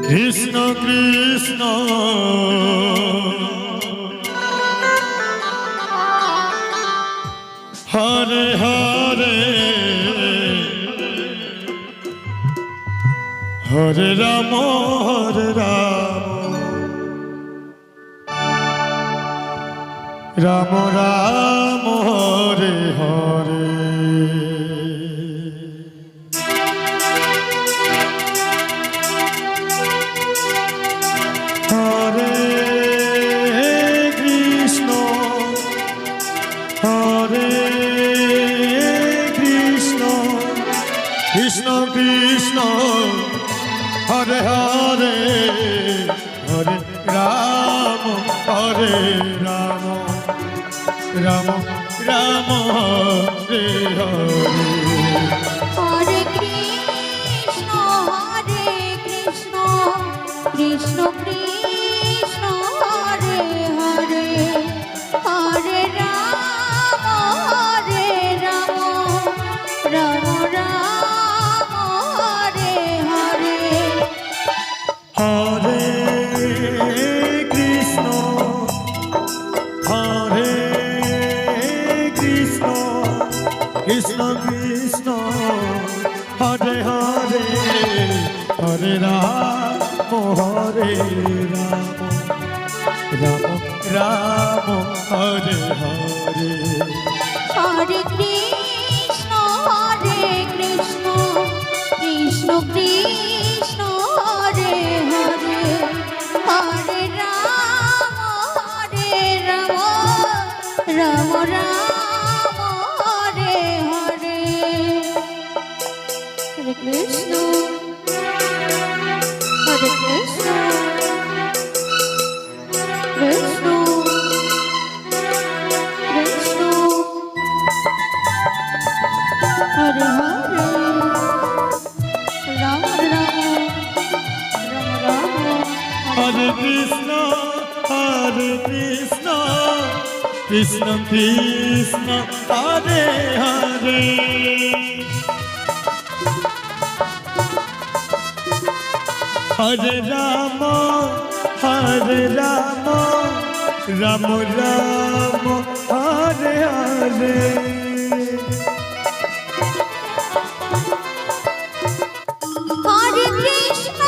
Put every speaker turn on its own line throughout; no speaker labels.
Krishna Krishna Hare Hare Hare Ram Ram Ram Hare Hare Krishna Krishna Hare Hare Hare Ram Ram Ram Hare Hare
Hare Krishna Krishna Krishna Hare Hare Hare Ram Ram Ram Hare Hare
Hare Krishna Krishna Krishna Hare Hare Hare Ram Ram Hare Hare
Hare Krishna Krishna Krishna Hare Hare Hare Ram Ram Hare Hare Hare Krishna Krishna Krishna Hare Hare Ram
Hare Krishna Krishna Krishna Hare Hare Hare Ram Ram Ram Hare Hare
Hare Krishna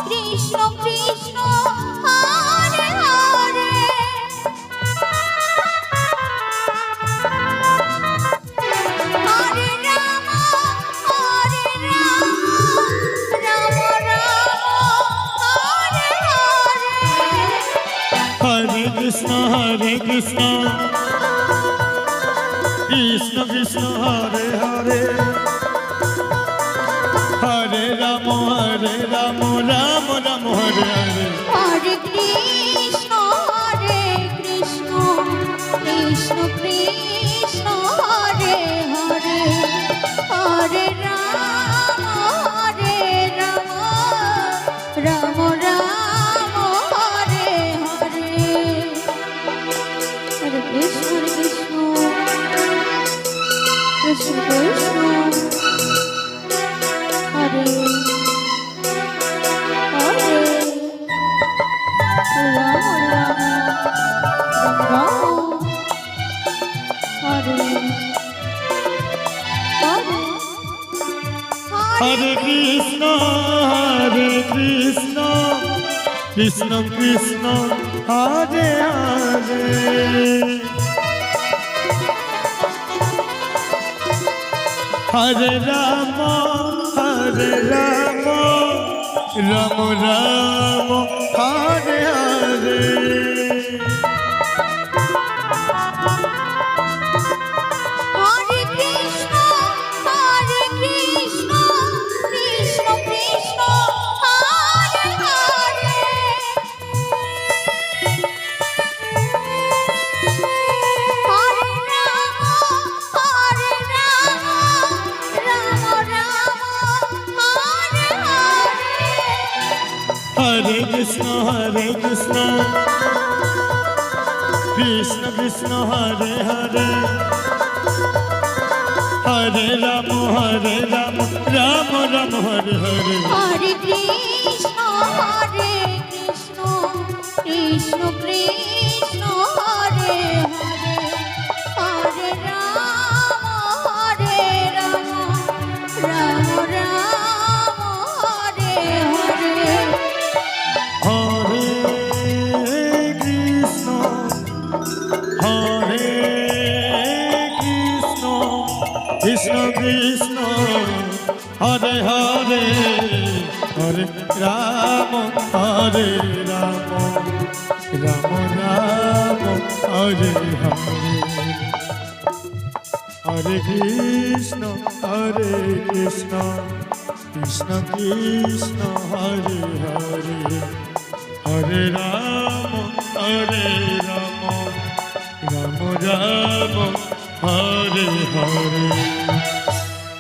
Krishna Krishna Hare Hare Hare Ram Ram Hare Hare
Hare Krishna Krishna Krishna Hare Hare Hare Ram Ram Ram Hare Hare
Hare Krishna Krishna Krishna Hare Hare Hare Ram Ram Hare Hare Hare Krishna Krishna Krishna Hare Hare Ram Hare Hare
Hare Krishna Krishna Krishna Hare Hare Hare Ram Ram Ram Hare Hare
Hare Krishna Krishna Krishna Hare Hare Hare Ram
Hare Krishna Krishna Krishna Hare Hare Hare Ram Ram Ram Hare Hare
Hare Krishna Krishna Krishna Hare Hare Hare Ram Ram Ram Hare Hare
Hare Krishna Krishna Krishna Hare Hare Hare Ram Ram Ram Hare Hare Hare Krishna Krishna Krishna Hare Hare Hare Ram Ram Ram Hare Hare